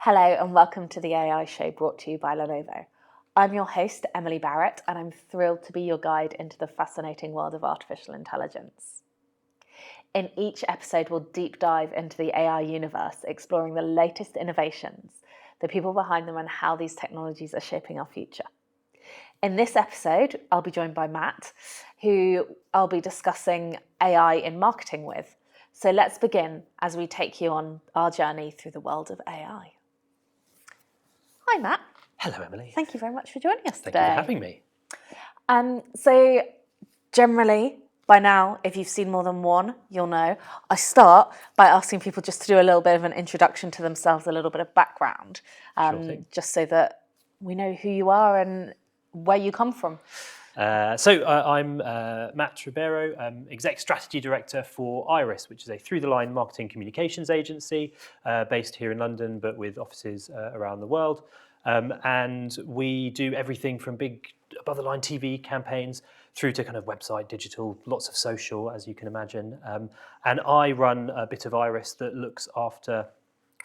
Hello and welcome to the AI show brought to you by Lenovo. I'm your host, Emily Barrett, and I'm thrilled to be your guide into the fascinating world of artificial intelligence. In each episode, we'll deep dive into the AI universe, exploring the latest innovations, the people behind them, and how these technologies are shaping our future. In this episode, I'll be joined by Matt, who I'll be discussing AI in marketing with. So let's begin as we take you on our journey through the world of AI. Hi, Matt. Hello, Emily. Thank you very much for joining us today. Thank you for having me. So generally, by now, if you've seen more than one, you'll know. I start by asking people just to do a little bit of an introduction to themselves, a little bit of background, just so that we know who you are and where you come from. I'm Matt Ribeiro, Exec Strategy Director for Iris, which is a through-the-line marketing communications agency based here in London, but with offices around the world. And we do everything from big above-the-line TV campaigns through to kind of website, digital, lots of social, as you can imagine. And I run a bit of Iris that looks after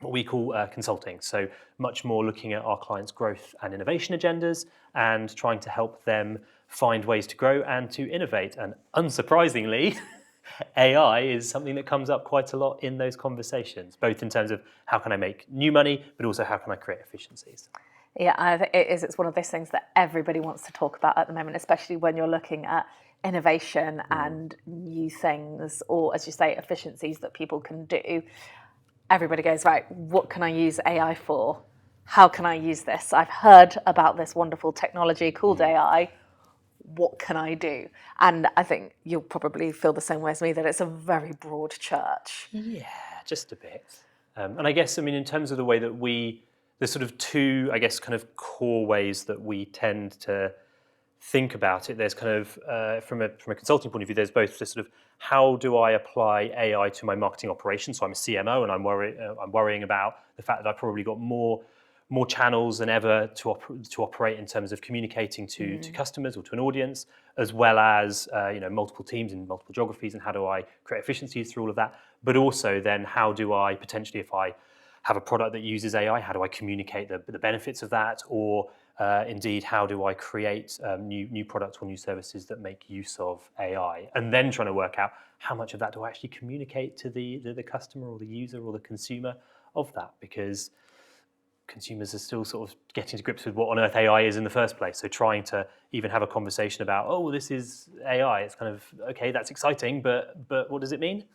what we call consulting, so much more looking at our clients' growth and innovation agendas and trying to help them find ways to grow and to innovate. And unsurprisingly, AI is something that comes up quite a lot in those conversations, both in terms of how can I make new money, but also how can I create efficiencies. Yeah, it is. It's one of those things that everybody wants to talk about at the moment, especially when you're looking at innovation and new things, or as you say, efficiencies that people can do. Everybody goes, right, what can I use AI for? How can I use this? I've heard about this wonderful technology called AI. What can I do? And I think you'll probably feel the same way as me, that it's a very broad church. Yeah, just a bit. And I guess, in terms of the way that there's sort of two, I guess, kind of core ways that we tend to think about it. There's kind of, from a consulting point of view, there's both the sort of how do I apply AI to my marketing operations? So I'm a CMO and I'm worrying about the fact that I've probably got more channels than ever to operate in terms of communicating to customers or to an audience, as well as multiple teams in multiple geographies, and how do I create efficiencies through all of that? But also then how do I potentially, if I have a product that uses AI, how do I communicate the benefits of that? Or indeed, how do I create new products or new services that make use of AI? And then trying to work out how much of that do I actually communicate to the customer or the user or the consumer of that, because consumers are still sort of getting to grips with what on earth AI is in the first place. So trying to even have a conversation about, oh, this is AI, it's kind of, okay, that's exciting, but what does it mean?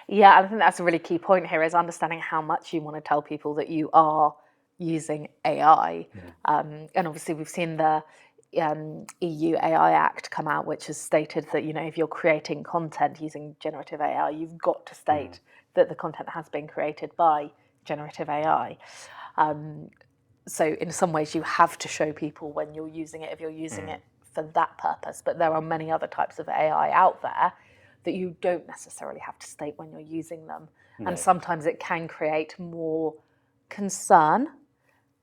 Yeah, I think that's a really key point here, is understanding how much you want to tell people that you are using AI. And obviously we've seen the EU AI Act come out, which has stated that, if you're creating content using generative AI, you've got to state that the content has been created by generative AI. So in some ways you have to show people when you're using it, if you're using it for that purpose. But there are many other types of AI out there that you don't necessarily have to state when you're using them. No. And sometimes it can create more concern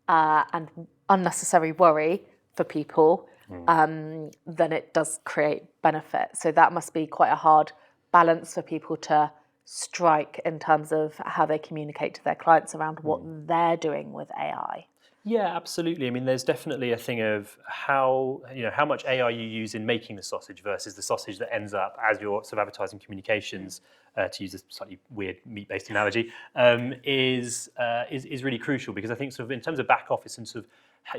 and unnecessary worry for people than it does create benefit. So that must be quite a hard balance for people to strike in terms of how they communicate to their clients around what they're doing with AI. Yeah, absolutely. There's definitely a thing of how much AI you use in making the sausage versus the sausage that ends up as your sort of advertising communications, to use a slightly weird meat-based analogy, is really crucial, because I think sort of in terms of back office and sort of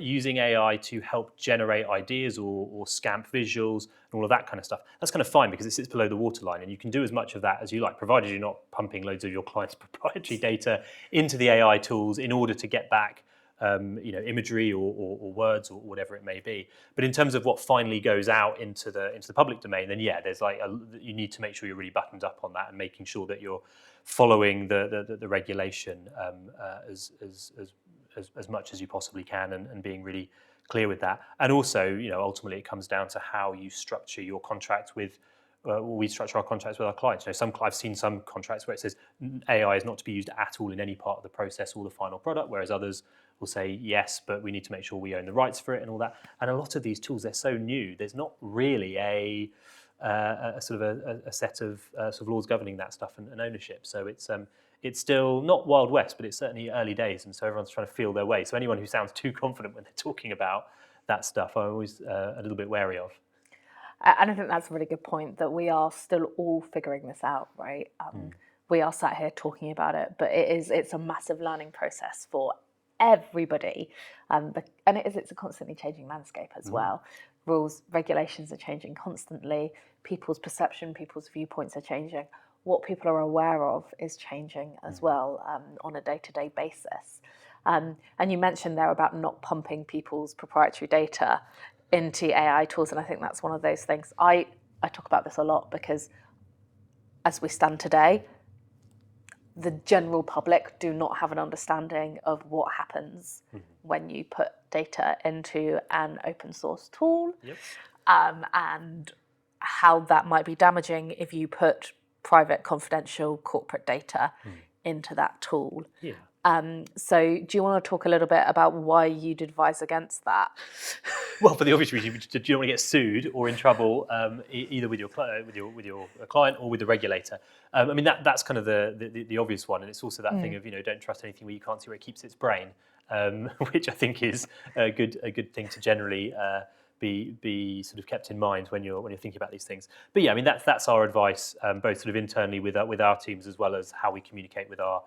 using AI to help generate ideas or scamp visuals and all of that kind of stuff, that's kind of fine because it sits below the waterline and you can do as much of that as you like, provided you're not pumping loads of your clients' proprietary data into the AI tools in order to get back imagery or words or whatever it may be. But in terms of what finally goes out into the public domain, then there's you need to make sure you're really buttoned up on that and making sure that you're following the regulation as much as you possibly can, and being really clear with that. And also, ultimately it comes down to how you structure your contract with. We structure our contracts with our clients. I've seen some contracts where it says AI is not to be used at all in any part of the process or the final product, whereas others will say yes, but we need to make sure we own the rights for it and all that. And a lot of these tools, they're so new, there's not really a a sort of a set of sort of laws governing that stuff and ownership. So it's still not Wild West, but it's certainly early days, and so everyone's trying to feel their way. So anyone who sounds too confident when they're talking about that stuff, I'm always a little bit wary of. And I think that's a really good point, that we are still all figuring this out, right? We are sat here talking about it, but it's a massive learning process for everybody, and it's a constantly changing landscape as well. Rules, regulations are changing constantly. People's perception, people's viewpoints are changing. What people are aware of is changing as well, on a day-to-day basis. And you mentioned there about not pumping people's proprietary data into AI tools, and I think that's one of those things. I talk about this a lot because as we stand today, the general public do not have an understanding of what happens when you put data into an open source tool, and how that might be damaging if you put private, confidential, corporate data into that tool. So do you want to talk a little bit about why you'd advise against that? Well, for the obvious reason, do you don't want to get sued or in trouble, either with your client or with the regulator? I mean, that's kind of the obvious one, and it's also that thing of, don't trust anything where you can't see where it keeps its brain, which I think is a good thing to generally be sort of kept in mind when you're thinking about these things. But yeah, I mean that's our advice, both sort of internally with our teams as well as how we communicate with our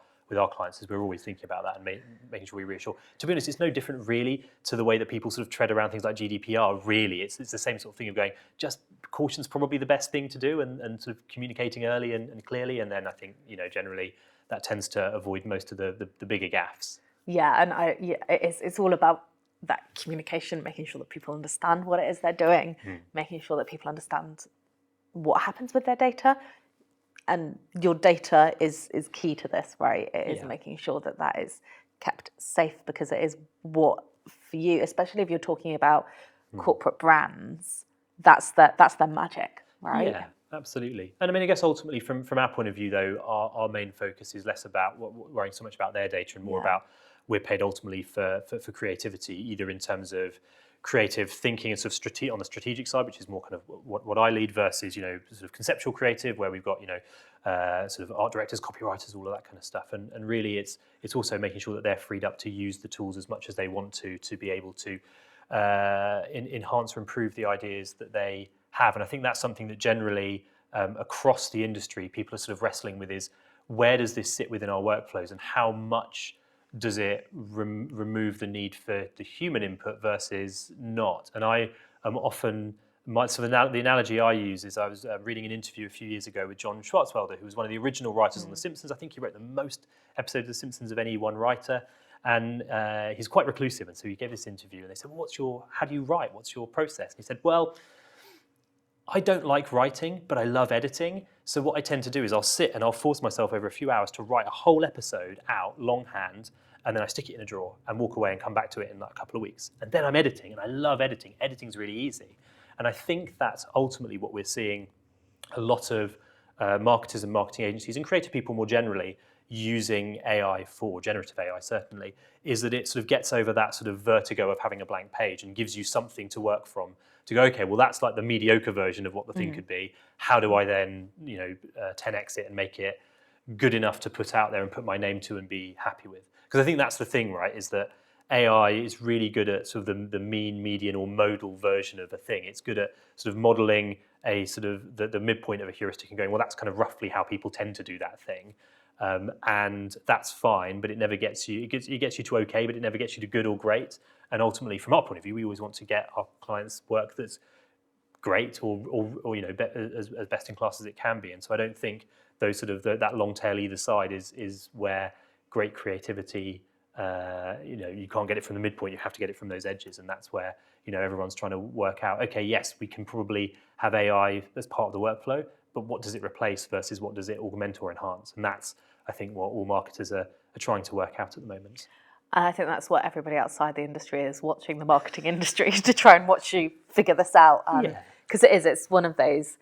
clients, as we're always thinking about that and making sure we reassure. To be honest, it's no different really to the way that people sort of tread around things like GDPR. Really, it's the same sort of thing of going, just caution's probably the best thing to do, and sort of communicating early and clearly, and then I think generally that tends to avoid most of the bigger gaffes. Yeah, and it's all about that communication, making sure that people understand what it is they're doing, making sure that people understand what happens with their data. And your data is key to this, right? It is making sure that is kept safe, because it is what, for you, especially if you're talking about corporate brands, that's their magic, right? Yeah, absolutely. And I mean, I guess ultimately from our point of view, though, our main focus is less about worrying so much about their data and more about we're paid ultimately for creativity, either in terms of creative thinking and sort of on the strategic side, which is more kind of what I lead, versus sort of conceptual creative, where we've got sort of art directors, copywriters, all of that kind of stuff. And really, it's also making sure that they're freed up to use the tools as much as they want to be able to enhance or improve the ideas that they have. And I think that's something that generally across the industry people are sort of wrestling with, is where does this sit within our workflows, and how much does it remove the need for the human input versus not? And I am often, the analogy I use is I was reading an interview a few years ago with John Swartzwelder, who was one of the original writers on The Simpsons. I think he wrote the most episodes of The Simpsons of any one writer. And he's quite reclusive. And so he gave this interview and they said, well, how do you write? What's your process? And he said, well, I don't like writing, but I love editing. So what I tend to do is I'll sit and I'll force myself over a few hours to write a whole episode out longhand, and then I stick it in a drawer and walk away and come back to it in like a couple of weeks. And then I'm editing, and I love editing. Editing's really easy. And I think that's ultimately what we're seeing a lot of marketers and marketing agencies and creative people more generally using AI for, generative AI certainly, is that it sort of gets over that sort of vertigo of having a blank page and gives you something to work from, to go, okay, well, that's like the mediocre version of what the thing could be. How do I then 10x it and make it good enough to put out there and put my name to and be happy with? Because I think that's the thing, right, is that AI is really good at sort of the mean, median, or modal version of a thing. It's good at sort of modeling a sort of the midpoint of a heuristic and going, well, that's kind of roughly how people tend to do that thing. And that's fine, but it never gets you, it gets you to okay, but it never gets you to good or great. And ultimately, from our point of view, we always want to get our clients work that's great or as best in class as it can be. And so I don't think those sort of that long tail either side is where great creativity, you can't get it from the midpoint, you have to get it from those edges. And that's where, everyone's trying to work out, okay, yes, we can probably have AI as part of the workflow, but what does it replace versus what does it augment or enhance? And that's, I think, what all marketers are trying to work out at the moment. And I think that's what everybody outside the industry is watching, the marketing industry, to try and watch you figure this out. Because it's one of those,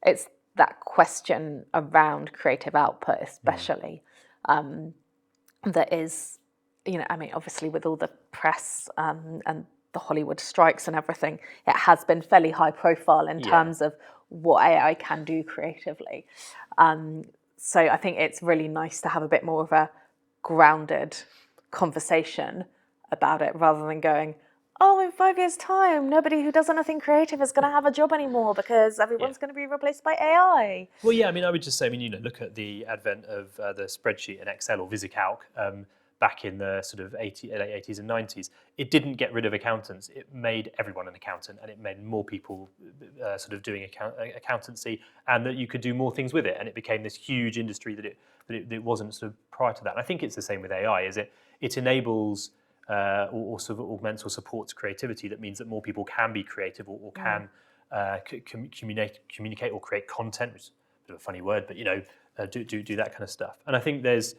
it's that question around creative output especially, that is, obviously with all the press and the Hollywood strikes and everything, it has been fairly high profile in terms of what AI can do creatively. So I think it's really nice to have a bit more of a grounded conversation about it rather than going, oh, in 5 years' time, nobody who does anything creative is going to have a job anymore because everyone's going to be replaced by AI. Well, yeah, I mean, I would just say, look at the advent of the spreadsheet in Excel or VisiCalc back in the sort of late 80s and 90s. It didn't get rid of accountants. It made everyone an accountant, and it made more people sort of doing accountancy, and that you could do more things with it. And it became this huge industry that it wasn't sort of prior to that. And I think it's the same with AI, is it enables or sort of augments or supports creativity. That means that more people can be creative or can communicate or create content, which is a bit of a funny word, but do that kind of stuff. And I think there's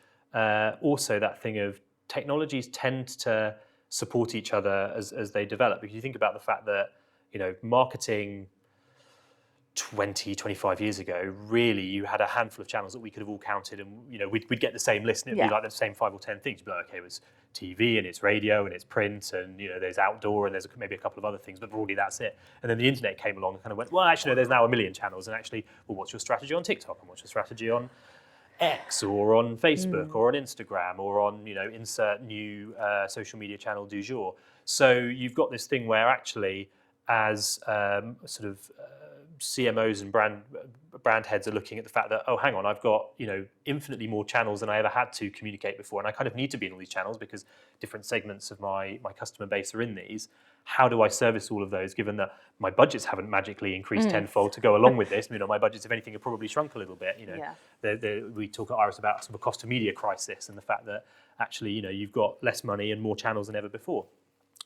also that thing of technologies tend to support each other as they develop. If you think about the fact that marketing 20, 25 years ago, really you had a handful of channels that we could have all counted, and we'd get the same list, and it'd be like the same 5 or 10 things. You'd be like, okay, it was TV and it's radio and it's print and there's outdoor and there's maybe a couple of other things, but broadly that's it. And then the internet came along and kind of went, well, actually no, there's now 1 million channels, and actually, well, what's your strategy on TikTok, and what's your strategy on X or on Facebook or on Instagram or on insert new social media channel du jour. So you've got this thing where actually, as sort of CMOs and brand heads are looking at the fact that, oh, hang on, I've got infinitely more channels than I ever had to communicate before, and I kind of need to be in all these channels because different segments of my customer base are in these. How do I service all of those, given that my budgets haven't magically increased tenfold to go along with this? My budgets, if anything, have probably shrunk a little bit. We talk at Iris about sort of a cost of media crisis and the fact that actually, you've got less money and more channels than ever before.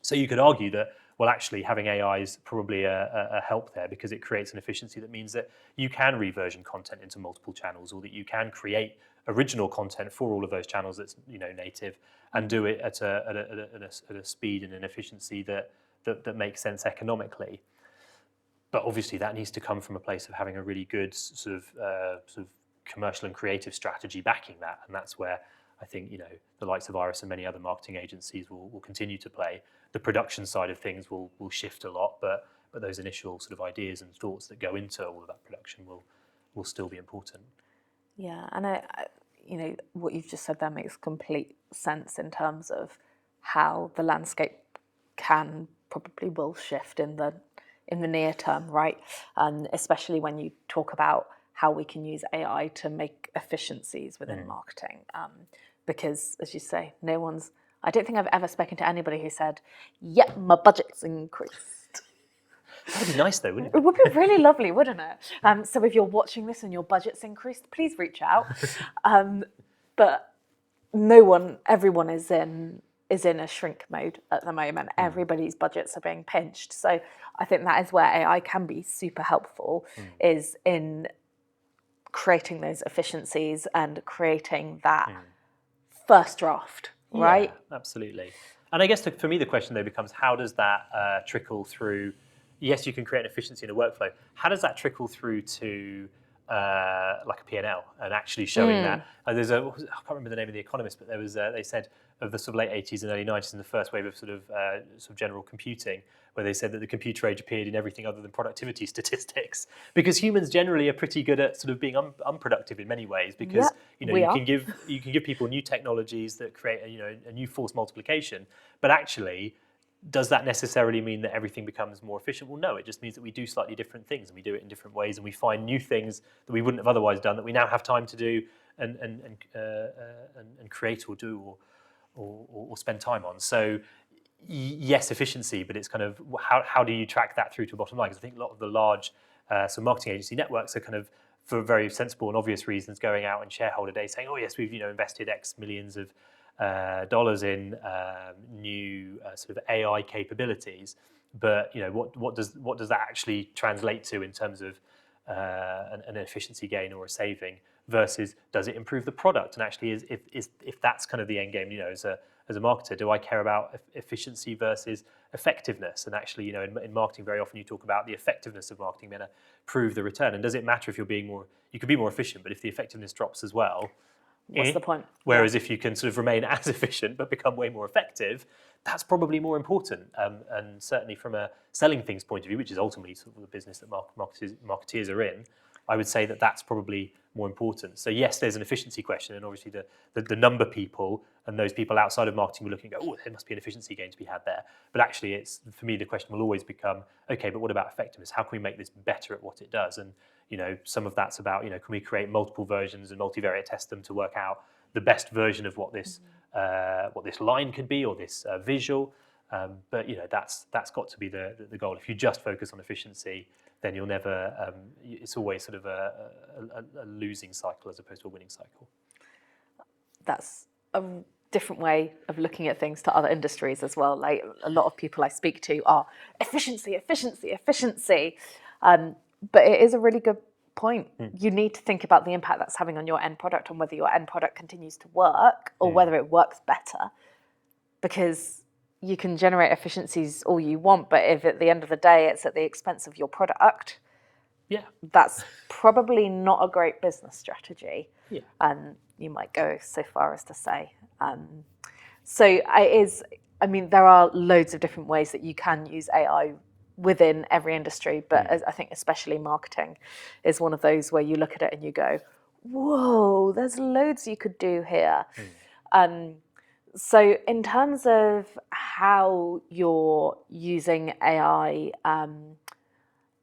So you could argue that, well, actually, having AI is probably a help there because it creates an efficiency that means that you can reversion content into multiple channels, or that you can create original content for all of those channels that's native, and do it at a speed and an efficiency that makes sense economically. But obviously, that needs to come from a place of having a really good sort of commercial and creative strategy backing that, and that's where I think the likes of Iris and many other marketing agencies will continue to play. The production side of things will shift a lot, but those initial sort of ideas and thoughts that go into all of that production will still be important. Yeah, and I what you've just said there makes complete sense in terms of how the landscape probably will shift in the near term, right? And especially when you talk about how we can use AI to make efficiencies within marketing. Because, as you say, I don't think I've ever spoken to anybody who said, yep, my budget's increased. That would be nice though, wouldn't it? It would be really lovely, wouldn't it? So if you're watching this and your budget's increased, please reach out. But everyone is in a shrink mode at the moment. Everybody's budgets are being pinched. So I think that is where AI can be super helpful, is in creating those efficiencies and creating that first draft, right? Yeah, absolutely. And I guess for me the question though becomes, how does that trickle through? Yes, you can create an efficiency in a workflow. How does that trickle through to like a P&L and actually showing that? I can't remember the name of the economist, but there was they said of the sort of late 80s and early 90s and the first wave of sort of general computing, where they said that the computer age appeared in everything other than productivity statistics, because humans generally are pretty good at sort of being unproductive in many ways, because you can give people new technologies that create a new force multiplication, but actually, does that necessarily mean that everything becomes more efficient? Well, no, it just means that we do slightly different things and we do it in different ways, and we find new things that we wouldn't have otherwise done that we now have time to do and create or do or spend time on. So yes, efficiency, but it's kind of how do you track that through to a bottom line? Because I think a lot of the large marketing agency networks are kind of, for very sensible and obvious reasons, going out on shareholder day saying, oh yes, we've invested X millions of dollars in new sort of AI capabilities, but what does that actually translate to in terms of an efficiency gain or a saving, versus does it improve the product? And actually, if that's kind of the end game, as a marketer, do I care about efficiency versus effectiveness? And actually, in marketing, very often you talk about the effectiveness of marketing being to prove the return. And does it matter if you could be more efficient, but if the effectiveness drops as well, What's the point? Whereas if you can sort of remain as efficient but become way more effective, that's probably more important. And certainly from a selling things point of view, which is ultimately sort of the business that marketeers are in, I would say that that's probably more important. So yes, there's an efficiency question, and obviously the number people and those people outside of marketing will look and go, oh, there must be an efficiency gain to be had there. But actually, it's for me the question will always become, okay, but what about effectiveness? How can we make this better at what it does? And some of that's about can we create multiple versions and multivariate test them to work out the best version of what this line could be or this visual. But that's got to be the goal. If you just focus on efficiency, then you'll never. It's always sort of a losing cycle as opposed to a winning cycle. That's a different way of looking at things to other industries as well. Like a lot of people I speak to are efficiency, efficiency, efficiency. But it is a really good point. You need to think about the impact that's having on your end product and whether your end product continues to work or whether it works better. Because you can generate efficiencies all you want, but if at the end of the day it's at the expense of your product, that's probably not a great business strategy. And you might go so far as to say. There are loads of different ways that you can use AI within every industry, but I think especially marketing is one of those where you look at it and you go, whoa, there's loads you could do here. So in terms of how you're using AI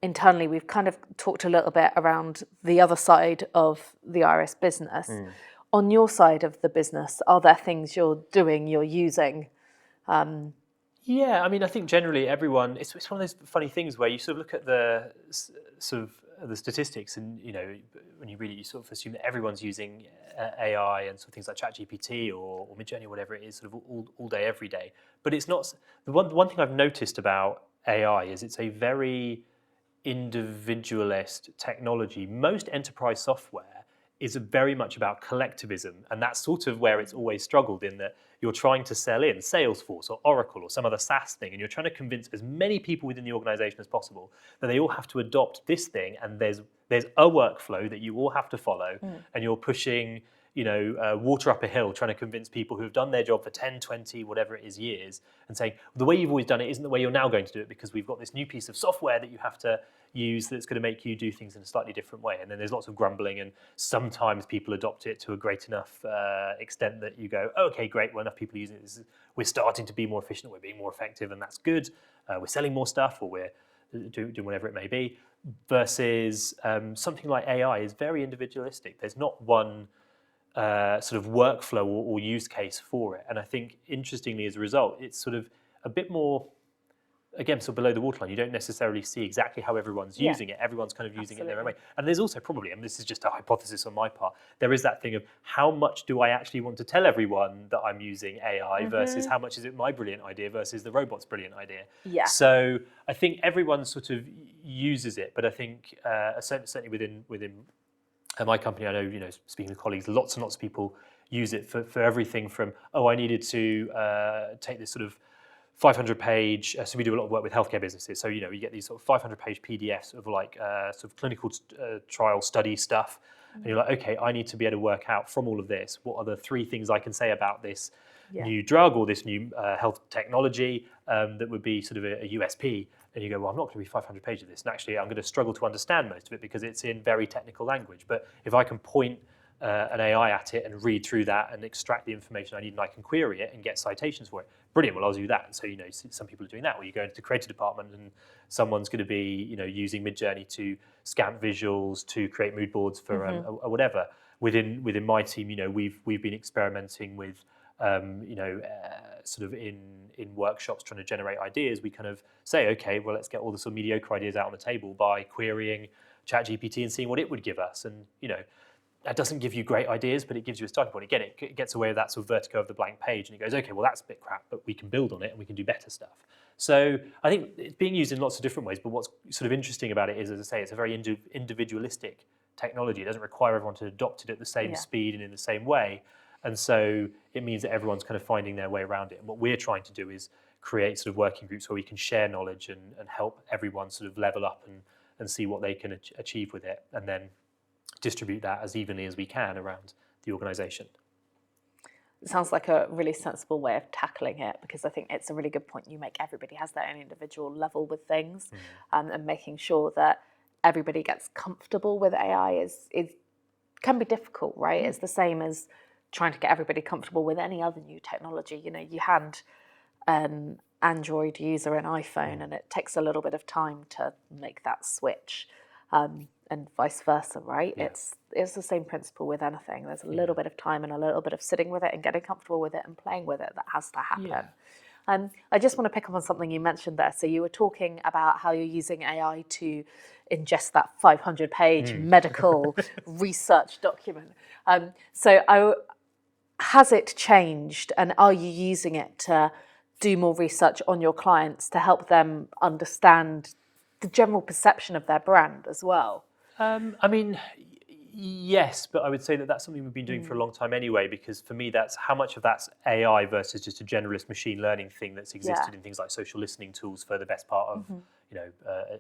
internally, we've kind of talked a little bit around the other side of the Iris business. On your side of the business, are there things you're using? I think generally everyone, it's one of those funny things where you sort of look at the statistics and, when you read it, you sort of assume that everyone's using AI and sort of things like ChatGPT or Midjourney or whatever it is sort of all day, every day. But it's not, the one thing I've noticed about AI is it's a very individualist technology. Most enterprise software is very much about collectivism, and that's sort of where it's always struggled, in that you're trying to sell in Salesforce or Oracle or some other SaaS thing, and you're trying to convince as many people within the organization as possible that they all have to adopt this thing, and there's a workflow that you all have to follow, and you're pushing water up a hill, trying to convince people who have done their job for 10, 20, whatever it is, years, and saying, the way you've always done it isn't the way you're now going to do it, because we've got this new piece of software that you have to use that's going to make you do things in a slightly different way. And then there's lots of grumbling, and sometimes people adopt it to a great enough extent that you go, okay, great, well, enough people are using it. We're starting to be more efficient, we're being more effective, and that's good. We're selling more stuff, or we're doing whatever it may be. Versus something like AI is very individualistic. There's not one sort of workflow or use case for it. And I think, interestingly, as a result, it's sort of a bit more, again, so below the waterline. You don't necessarily see exactly how everyone's using it. Everyone's kind of using it in their own way. And there's also probably, and this is just a hypothesis on my part, there is that thing of how much do I actually want to tell everyone that I'm using AI versus how much is it my brilliant idea versus the robot's brilliant idea. So I think everyone sort of uses it, but I think certainly within my company, I know, speaking with colleagues, lots and lots of people use it for everything from, I needed to take this sort of 500-page, so we do a lot of work with healthcare businesses. So, you get these sort of 500-page PDFs of like sort of clinical trial study stuff. And you're like, okay, I need to be able to work out from all of this, what are the 3 things I can say about this new drug or this new health technology that would be sort of a USP. And you go, well, I'm not going to read 500 pages of this. And actually, I'm going to struggle to understand most of it because it's in very technical language. But if I can point an AI at it and read through that and extract the information I need, and I can query it and get citations for it, brilliant, well, I'll do that. And so, some people are doing that. Or you go into the creative department and someone's going to be, using Midjourney to scan visuals, to create mood boards for or whatever. Within my team, we've been experimenting with sort of in workshops trying to generate ideas. We kind of say, okay, well, let's get all the sort of mediocre ideas out on the table by querying ChatGPT and seeing what it would give us. And, that doesn't give you great ideas, but it gives you a starting point. Again, it gets away with that sort of vertigo of the blank page, and it goes, okay, well, that's a bit crap, but we can build on it and we can do better stuff. So I think it's being used in lots of different ways, but what's sort of interesting about it is, as I say, it's a very individualistic technology. It doesn't require everyone to adopt it at the same speed and in the same way. And so it means that everyone's kind of finding their way around it. And what we're trying to do is create sort of working groups where we can share knowledge and help everyone sort of level up and see what they can achieve with it, and then distribute that as evenly as we can around the organisation. It sounds like a really sensible way of tackling it, because I think it's a really good point you make. Everybody has their own individual level with things, and making sure that everybody gets comfortable with AI is can be difficult, right? It's the same as trying to get everybody comfortable with any other new technology. You know, you hand an Android user an iPhone, and it takes a little bit of time to make that switch. And vice versa, right? Yeah. It's the same principle with anything. There's a little bit of time and a little bit of sitting with it and getting comfortable with it and playing with it that has to happen. Yeah. I just want to pick up on something you mentioned there. So you were talking about how you're using AI to ingest that 500-page medical research document. Has it changed, and are you using it to do more research on your clients to help them understand the general perception of their brand as well? I mean, yes, but I would say that that's something we've been doing for a long time anyway, because for me, that's how much of that's AI versus just a generalist machine learning thing that's existed in things like social listening tools for the best part of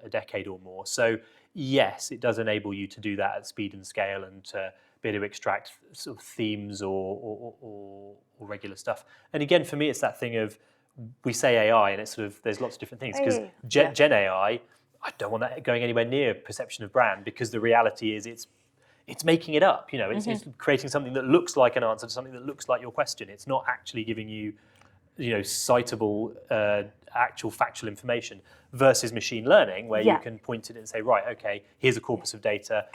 a decade or more. So yes, it does enable you to do that at speed and scale, and to be able to extract sort of themes or regular stuff. And again, for me, it's that thing of, we say AI, and it's sort of, there's lots of different things, because Gen AI, I don't want that going anywhere near perception of brand, because the reality is it's making it up. You know, it's creating something that looks like an answer to something that looks like your question. It's not actually giving you, citable, actual factual information, versus machine learning, where you can point it and say, right, okay, here's a corpus of data.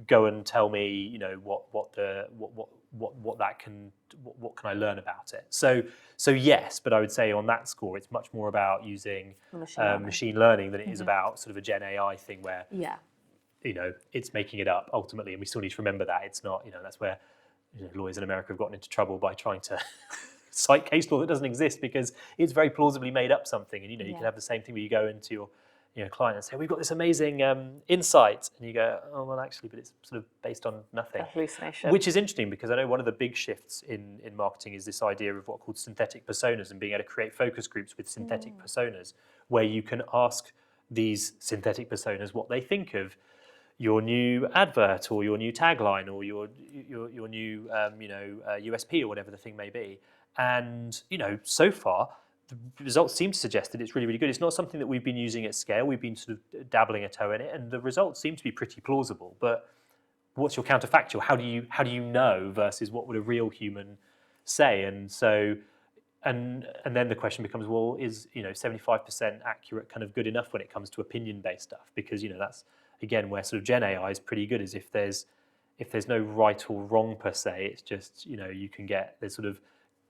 Go and tell me, what can I learn about it? So yes, but I would say on that score, it's much more about using machine learning than it is about sort of a Gen AI thing where it's making it up ultimately, and we still need to remember that it's not. That's where lawyers in America have gotten into trouble by trying to cite case law that doesn't exist, because it's very plausibly made up something. And you can have the same thing where you go into your client and say, we've got this amazing insight, and you go, oh well, actually, but it's sort of based on nothing. A hallucination. Which is interesting, because I know one of the big shifts in marketing is this idea of what are called synthetic personas, and being able to create focus groups with synthetic personas, where you can ask these synthetic personas what they think of your new advert, or your new tagline, or your new USP, or whatever the thing may be. And so far, the results seem to suggest that it's really, really good. It's not something that we've been using at scale. We've been sort of dabbling a toe in it, and the results seem to be pretty plausible. But what's your counterfactual? How do you know versus what would a real human say? And so, and then the question becomes, well, is 75% accurate kind of good enough when it comes to opinion-based stuff? Because that's again where sort of Gen AI is pretty good. Is if there's no right or wrong per se, it's just you can get there's sort of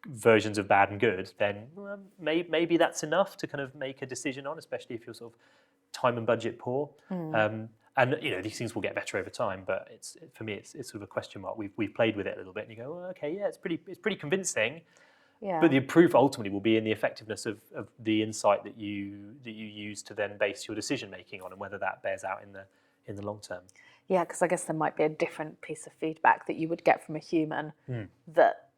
versions of bad and good, then maybe that's enough to kind of make a decision on, especially if you're sort of time and budget poor. And these things will get better over time, but for me it's sort of a question mark. We've played with it a little bit, and you go, well, okay, yeah, it's pretty convincing. Yeah. But the proof ultimately will be in the effectiveness of the insight that you use to then base your decision making on, and whether that bears out in the long term. Yeah, because I guess there might be a different piece of feedback that you would get from a human that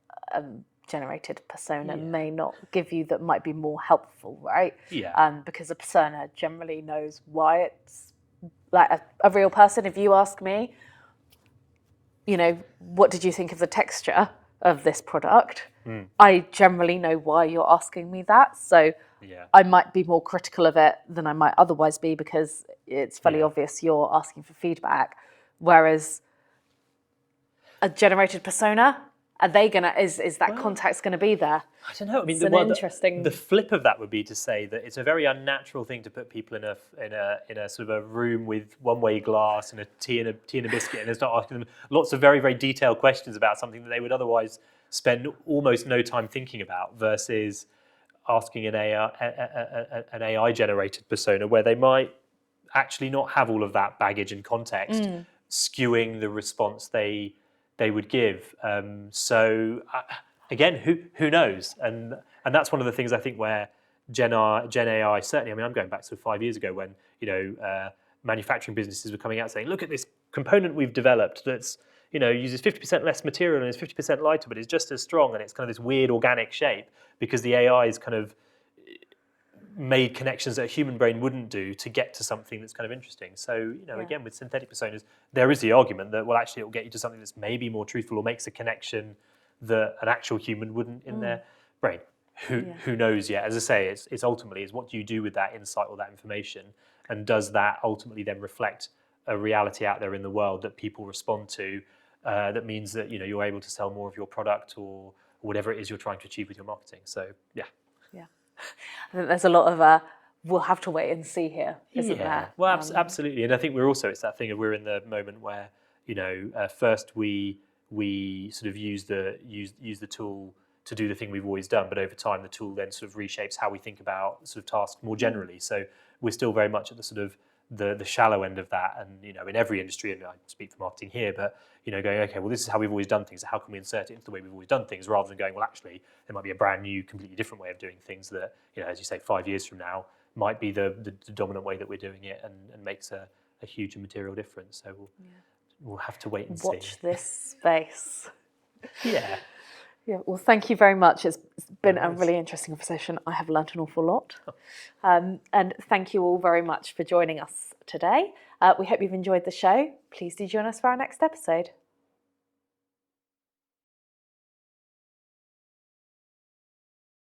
generated persona may not give you, that might be more helpful, right? Yeah. Because a persona generally knows why it's like a real person. If you ask me, what did you think of the texture of this product? I generally know why you're asking me that. So I might be more critical of it than I might otherwise be, because it's fairly obvious you're asking for feedback. Whereas a generated persona, are they gonna? Is that context gonna be there? I don't know. I mean, the flip of that would be to say that it's a very unnatural thing to put people in a sort of a room with one-way glass and a tea and a biscuit, and start asking them lots of very, very detailed questions about something that they would otherwise spend almost no time thinking about, versus asking an AI generated persona, where they might actually not have all of that baggage and context skewing the response they would give. So again, who knows? And that's one of the things I think where Gen AI certainly. I mean, I'm going back to 5 years ago when manufacturing businesses were coming out saying, look at this component we've developed that's uses 50% less material and is 50% lighter, but it's just as strong, and it's kind of this weird organic shape, because the AI is kind of made connections that a human brain wouldn't do to get to something that's kind of interesting. So, again, with synthetic personas, there is the argument that, well, actually, it will get you to something that's maybe more truthful or makes a connection that an actual human wouldn't in their brain. Who knows yet? As I say, it's ultimately is what do you do with that insight or that information, and does that ultimately then reflect a reality out there in the world that people respond to? That means that you're able to sell more of your product or whatever it is you're trying to achieve with your marketing. So yeah. I think there's a lot of we'll have to wait and see here, isn't there? Well, absolutely. And I think it's that thing of we're in the moment where first we sort of use the tool to do the thing we've always done, but over time the tool then sort of reshapes how we think about sort of tasks more generally. So we're still very much at the sort of the shallow end of that, and in every industry, and I speak for marketing here, but going, okay, well, this is how we've always done things, so how can we insert it into the way we've always done things, rather than going, well, actually there might be a brand new, completely different way of doing things that as you say, 5 years from now might be the dominant way that we're doing it, and makes a huge and material difference. So we'll have to wait and watch this space. Yeah. Well, thank you very much. It's been a really interesting conversation. I have learnt an awful lot. And thank you all very much for joining us today. We hope you've enjoyed the show. Please do join us for our next episode.